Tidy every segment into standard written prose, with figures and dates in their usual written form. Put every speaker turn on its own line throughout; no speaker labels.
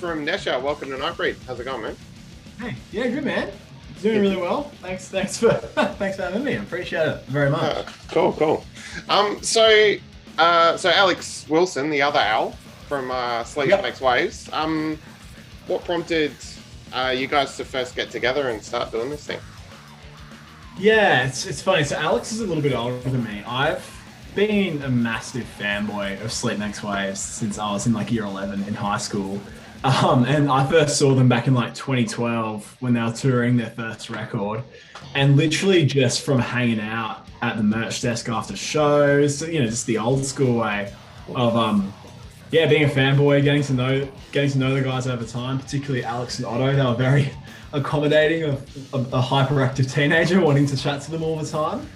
from Nesher. Welcome to Nightbreed. How's it going, man?
Hey, yeah, good man. Doing really well. Thanks for thanks for having me. I appreciate it very much.
Cool. So Alex Wilson, the other Al from Sleep
Yep.
Makes Waves. What prompted you guys to first get together and start doing this thing?
Yeah, it's funny. So Alex is a little bit older than me. I've been a massive fanboy of Sleep Makes Waves since I was in like year 11 in high school. And I first saw them back in like 2012 when they were touring their first record. And literally just from hanging out at the merch desk after shows, just the old school way of being a fanboy, getting to know the guys over time, particularly Alex and Otto. They were very accommodating of a hyperactive teenager wanting to chat to them all the time.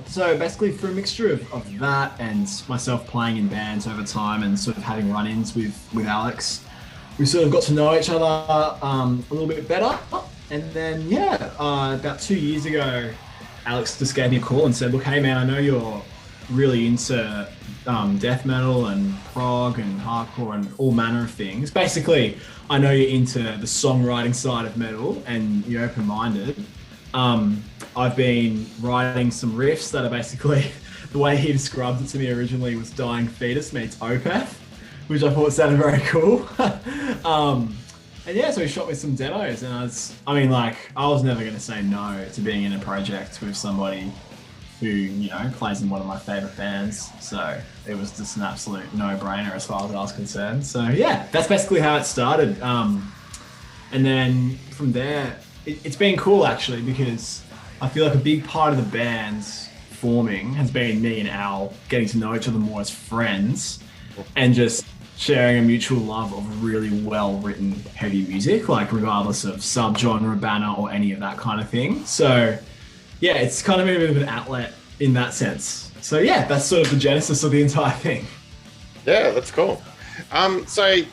So basically through a mixture of that and myself playing in bands over time and sort of having run-ins with Alex, we sort of got to know each other a little bit better. And then, about 2 years ago, Alex just gave me a call and said, look, hey man, I know you're really into death metal and prog and hardcore and all manner of things. Basically, I know you're into the songwriting side of metal and you're open-minded. I've been writing some riffs that are basically, the way he described it to me originally was Dying Fetus meets Opeth, which I thought sounded very cool. So he shot me some demos and I was never going to say no to being in a project with somebody who, plays in one of my favorite bands. So it was just an absolute no-brainer as far as I was concerned. So yeah, that's basically how it started. And then from there, it's been cool actually, because I feel like a big part of the band's forming has been me and Al getting to know each other more as friends and just sharing a mutual love of really well-written heavy music, like regardless of subgenre, banner, or any of that kind of thing. So yeah, it's kind of a bit of an outlet in that sense. So yeah, that's sort of the genesis of the entire thing.
Yeah, that's cool. That's a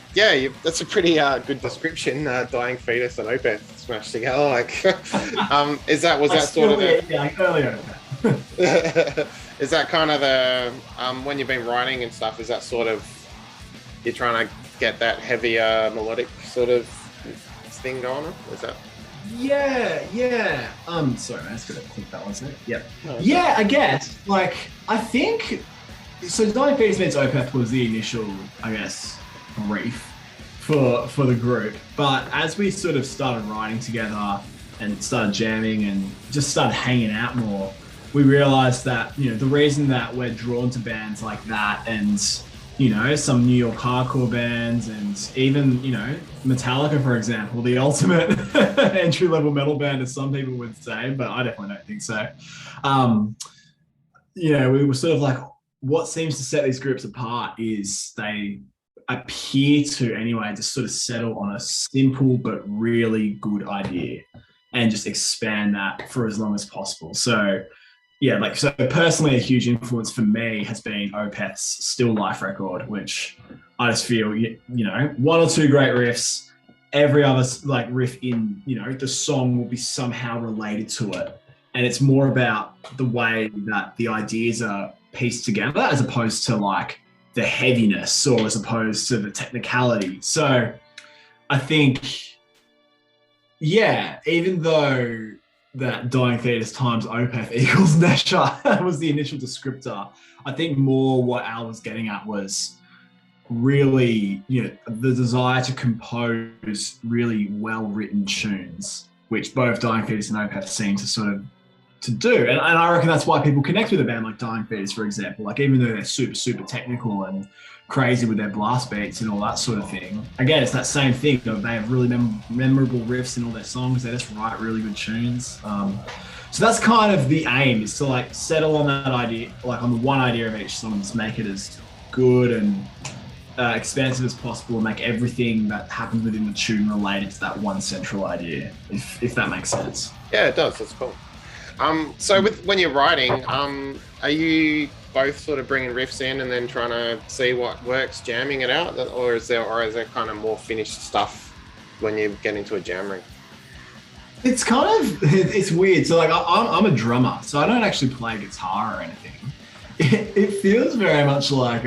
pretty good description. Dying Fetus and Opeth smashed together. Like, is that kind of the when you've been writing and stuff? Is that sort of you're trying to get that heavier melodic sort of thing going on? Is that?
Yeah. Sorry, man, I just gotta click that one second. Yep.
No,
yeah, I guess. Like, I think so. Dying Fetus meets Opeth was the initial, I guess, brief for the group. But as we sort of started writing together and started jamming and just started hanging out more, we realized that the reason that we're drawn to bands like that and some New York hardcore bands and even, Metallica, for example, the ultimate entry-level metal band, as some people would say, but I definitely don't think so. We were sort of like, what seems to set these groups apart is they appear to, anyway, just sort of settle on a simple but really good idea and just expand that for as long as possible. So personally, a huge influence for me has been Opeth's Still Life record, which I just feel, one or two great riffs, every other riff in, the song will be somehow related to it. And it's more about the way that the ideas are pieced together as opposed to the heaviness or as opposed to the technicality. So I think, even though that Dying Fetus times Opeth equals Nesher was the initial descriptor, I think more what Al was getting at was really, the desire to compose really well-written tunes, which both Dying Fetus and Opeth seem to sort of to do. And I reckon that's why people connect with a band like Dying Fetus, for example. Even though they're super, super technical and crazy with their blast beats and all that sort of thing. Again, it's that same thing. They have really memorable riffs in all their songs. They just write really good tunes. So that's kind of the aim, is to settle on that idea, on the one idea of each song, just make it as good and expansive as possible and make everything that happens within the tune related to that one central idea, if that makes sense.
Yeah, it does. That's cool. So when you're writing, are you both sort of bringing riffs in and then trying to see what works, jamming it out, or is there kind of more finished stuff when you get into a jam ring?
It's it's weird. So I'm a drummer, so I don't actually play guitar or anything. It feels very much like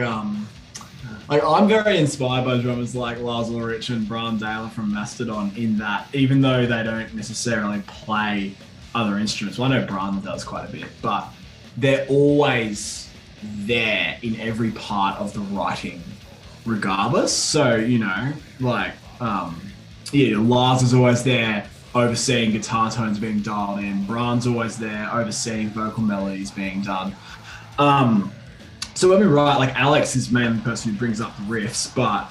Like I'm very inspired by drummers like Lars Ulrich and Bram Daler from Mastodon in that even though they don't necessarily play other instruments, well, I know Bram does quite a bit, but they're always there in every part of the writing regardless. So, like, Lars is always there overseeing guitar tones being dialed in. Bram's always there overseeing vocal melodies being done. So when we write, like Alex is mainly the person who brings up the riffs, but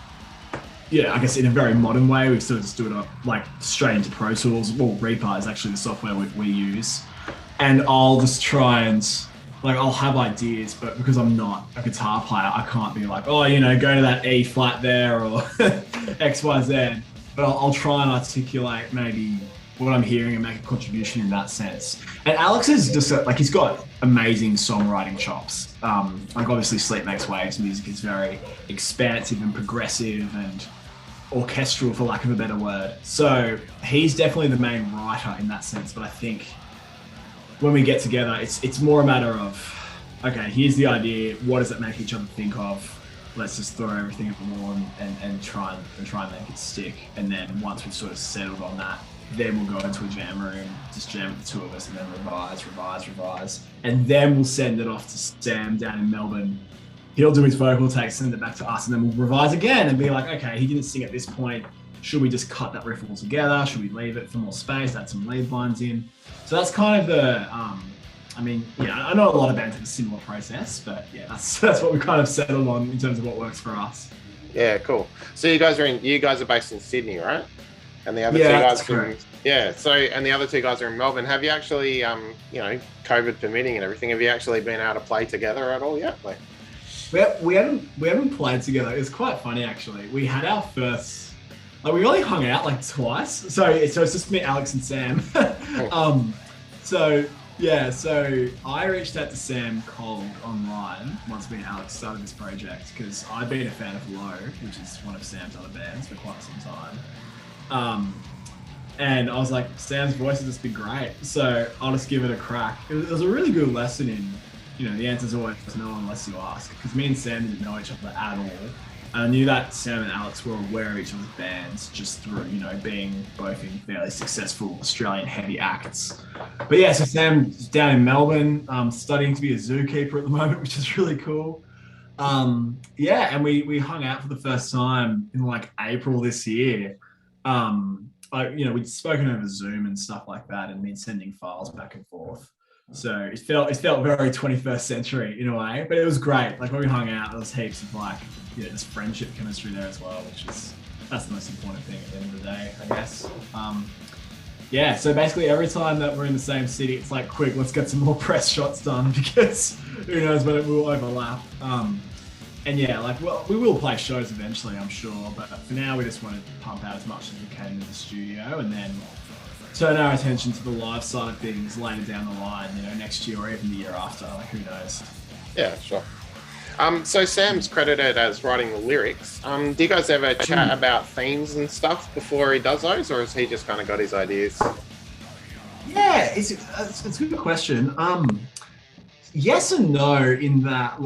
I guess in a very modern way, we sort of just do it like straight into Pro Tools. Well, Reaper is actually the software we use. And I'll just try and, like, I'll have ideas, but because I'm not a guitar player, I can't be like, go to that E flat there or X, Y, Z. But I'll try and articulate maybe what I'm hearing and make a contribution in that sense. And Alex is just he's got amazing songwriting chops. Like obviously Sleep Makes Waves music is very expansive and progressive and orchestral, for lack of a better word. So he's definitely the main writer in that sense. But I think when we get together, it's more a matter of, okay, here's the idea. What does it make each other think of? Let's just throw everything at the wall and try and make it stick. And then once we've sort of settled on that, then we'll go into a jam room, just jam with the two of us, and then revise. And then we'll send it off to Sam down in Melbourne. He'll do his vocal takes, send it back to us, and then we'll revise again and be like, okay, he didn't sing at this point. Should we just cut that riff altogether? Should we leave it for more space, add some lead lines in? So that's kind of the, I know a lot of bands have a similar process, but yeah, that's what we kind of settled on in terms of what works for us.
Yeah, cool. So you guys are based in Sydney, right? And the other two guys and the other two guys are in Melbourne. Have you actually, COVID permitting and everything, have you actually been able to play together at all yet? Like,
we haven't played together. It's quite funny actually. We had our first, we only hung out like twice. So it's just me, Alex, and Sam. So I reached out to Sam cold online once me and Alex started this project because I'd been a fan of Low, which is one of Sam's other bands, for quite some time. And I was like, Sam's voice has just been great, so I'll just give it a crack. It was a really good lesson in, the answer's always no unless you ask, because me and Sam didn't know each other at all. And I knew that Sam and Alex were aware of each other's bands just through, being both in fairly successful Australian heavy acts. But yeah, so Sam's down in Melbourne, studying to be a zookeeper at the moment, which is really cool. And we hung out for the first time in like April this year. We'd spoken over Zoom and stuff like that, and been sending files back and forth. So it felt very 21st century in a way, but it was great. Like when we hung out, there was heaps of this friendship chemistry there as well, that's the most important thing at the end of the day, I guess. So basically every time that we're in the same city, it's like, quick, let's get some more press shots done because who knows when it will overlap. We will play shows eventually, I'm sure, but for now we just want to pump out as much as we can into the studio and then turn our attention to the live side of things later down the line, next year or even the year after, who knows.
Yeah, sure. So Sam's credited as writing the lyrics. Do you guys ever chat about themes and stuff before he does those, or has he just kind of got his ideas?
Yeah, it's a good question. Yes and no, in that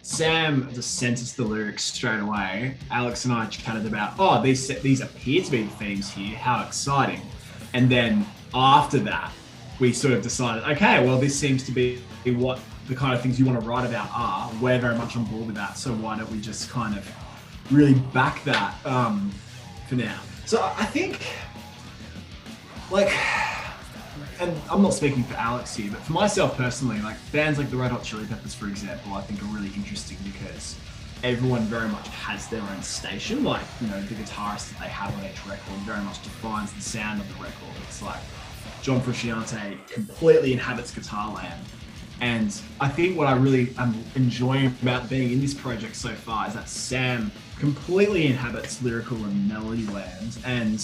Sam just sent us the lyrics straight away. Alex and I chatted about, these appear to be the themes here, how exciting. And then after that, we sort of decided, okay, well, this seems to be what the kind of things you want to write about are. We're very much on board with that. So why don't we just kind of really back that for now? So I think, and I'm not speaking for Alex here, but for myself personally, bands like the Red Hot Chili Peppers, for example, I think are really interesting because everyone very much has their own station. The guitarist that they have on each record very much defines the sound of the record. It's like John Frusciante completely inhabits guitar land. And I think what I really am enjoying about being in this project so far is that Sam completely inhabits lyrical and melody land. And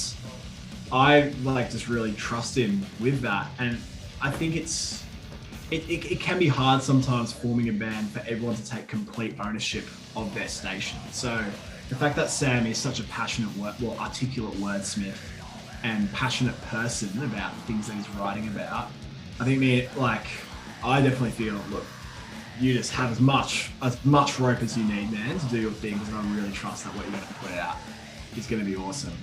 I just really trust him with that. And I think it can be hard sometimes forming a band for everyone to take complete ownership of their station. So the fact that Sam is such a passionate, articulate wordsmith and passionate person about the things that he's writing about, I think I definitely feel, look, you just have as much rope as you need, man, to do your thing, because I really trust that what you're going to put out is going to be awesome.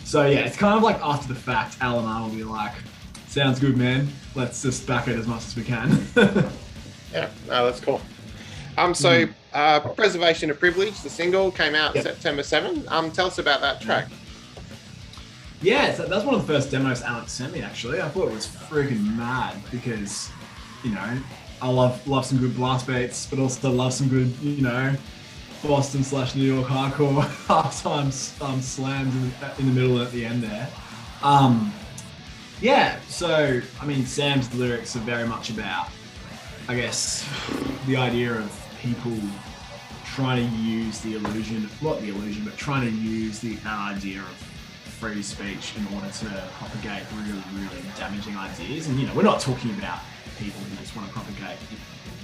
So yeah, it's kind of like after the fact, Al and I will be like, sounds good, man. Let's just back it as much as we can.
Yeah, no, that's cool. Preservation of Privilege, the single, came out September 7. Tell us about that track.
Yeah, so that's one of the first demos Alex sent me, actually. I thought it was freaking mad because, you know, I love some good blast beats, but also love some good, you know, Boston/New York hardcore halftime slams in the middle and at the end there. Yeah, so, I mean, Sam's lyrics are very much about, I guess, the idea of people trying to use the illusion, not the illusion, but trying to use the idea of free speech in order to propagate really, really damaging ideas. And, you know, we're not talking about people who just want to propagate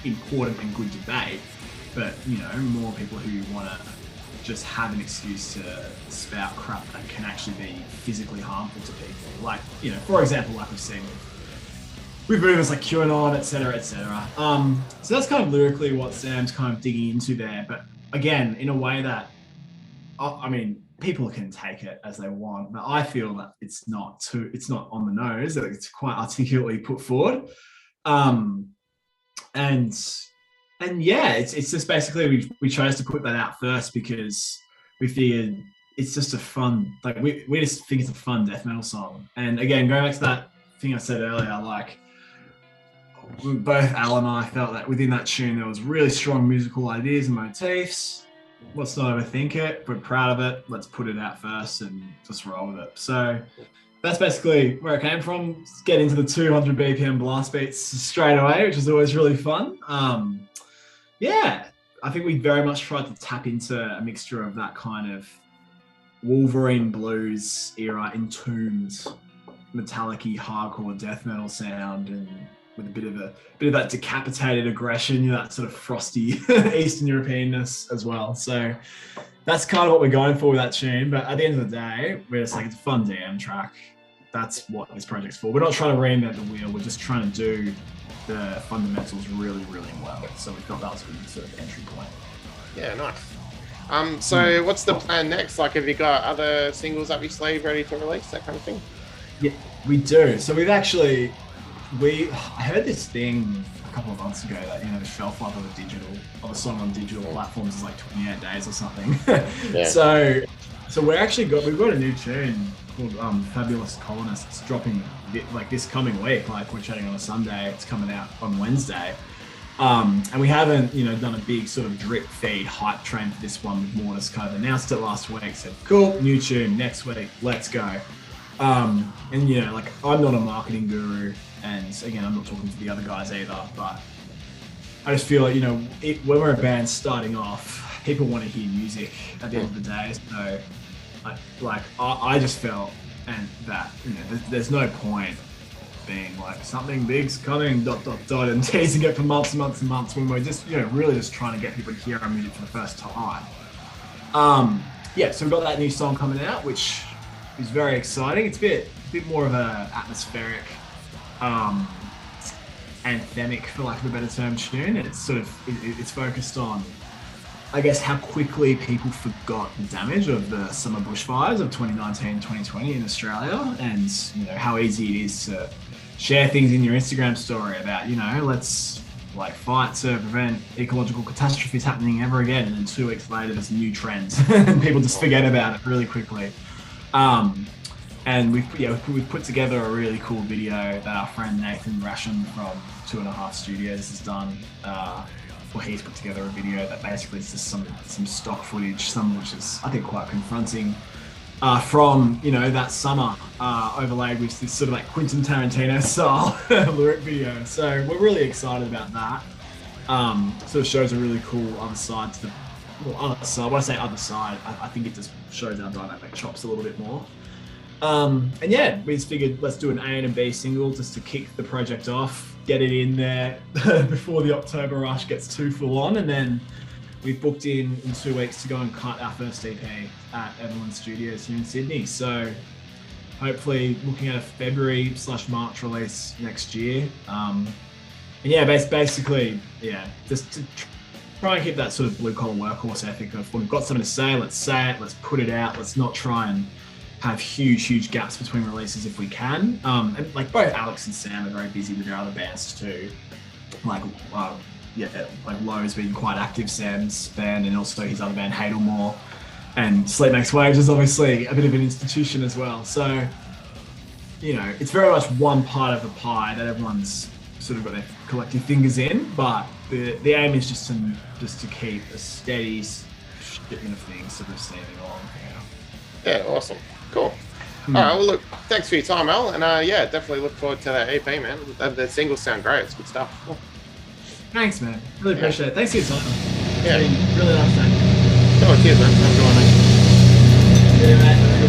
important and good debate, but, you know, more people who want to just have an excuse to spout crap that can actually be physically harmful to people. Like, you know, for example, like we've seen with movements like QAnon, etc., etc. So that's kind of lyrically what Sam's kind of digging into there. But again, in a way that, I mean, people can take it as they want, but I feel that it's not on the nose, that it's quite articulately put forward. And yeah, it's just basically we chose to put that out first because we figured it's just a fun, like we just think it's a fun death metal song. And again, going back to that thing I said earlier, like both Al and I felt that within that tune there was really strong musical ideas and motifs. Let's not overthink it. We're proud of it. Let's put it out first and just roll with it. So that's basically where it came from. Get into the 200 BPM blast beats straight away, which is always really fun. Yeah, I think we very much tried to tap into a mixture of that kind of Wolverine blues era entombed metallic-y hardcore death metal sound, and with a bit of that decapitated aggression, you know, that sort of frosty Eastern Europeanness as well. So that's kind of what we're going for with that tune. But at the end of the day, we're just like, it's a fun DM track. That's what this project's for. We're not trying to reinvent the wheel. We're just trying to do the fundamentals really, really well. So we felt that was a good sort of entry point.
Yeah, nice. So what's the plan next? Like, have you got other singles up your sleeve ready to release, that kind of thing?
Yeah, we do. So we've actually, I heard this thing a couple of months ago that, you know, the shelf life of a song on digital platforms is like 28 days or something. Yeah. So we've got a new tune called Fabulous Colonists dropping like this coming week. Like, we're chatting on a Sunday, it's coming out on Wednesday. And we haven't, you know, done a big sort of drip feed hype train for this one. We've more just kind of announced it last week, said, cool, new tune next week, let's go. And, you know, like, I'm not a marketing guru, and again, I'm not talking to the other guys either, but I just feel like, you know, when we're a band starting off, people want to hear music at the end of the day. So I just felt, and that, you know, there's no point being like, something big's coming, ... and teasing it for months and months and months, when we're just, you know, really just trying to get people to hear our music for the first time. Yeah, so we've got that new song coming out, which is very exciting. It's a bit more of a atmospheric, anthemic, for lack of a better term, tune. And it's sort of, it's focused on, I guess, how quickly people forgot the damage of the summer bushfires of 2019, 2020 in Australia, and, you know, how easy it is to share things in your Instagram story about, you know, let's like fight to prevent ecological catastrophes happening ever again, and then 2 weeks later there's a new trend and people just forget about it really quickly. And we've put together a really cool video that our friend Nathan Ration from 2.5 Studios has done. Well, he's put together a video that basically is just some stock footage, some which is, I think, quite confronting, from, you know, that summer, overlaid with this sort of like Quentin Tarantino style lyric video. So we're really excited about that. Sort of shows a really cool other side to the, well, other side. When I say other side, I think it just shows our dynamic chops a little bit more. And yeah, we just figured let's do an A and a B single just to kick the project off, get it in there before the October rush gets too full on, and then we've booked in 2 weeks to go and cut our first EP at Evelyn Studios here in Sydney. So hopefully looking at a February/March release next year. And yeah, basically, yeah, just to try and keep that sort of blue collar workhorse ethic of when we've got something to say it, let's put it out, let's not try and have huge gaps between releases if we can. And like both Alex and Sam are very busy with their other bands too. Like, yeah, like Lowe's been quite active, Sam's band, and also his other band, Hadelmore. And Sleep Makes Waves is obviously a bit of an institution as well. So, you know, it's very much one part of the pie that everyone's sort of got their collective fingers in, but the aim is just to keep a steady shipment of things sort of steaming along.
Yeah, awesome. Cool. All right, well, look, thanks for your time, Al. And yeah, definitely look forward to that EP, man. The singles sound great. It's good stuff. Cool.
Thanks, man. Really appreciate it. Thanks for your time.
Yeah.
It's been really nice time.
Oh, cheers, man. Have a good one, mate.
Yeah, mate.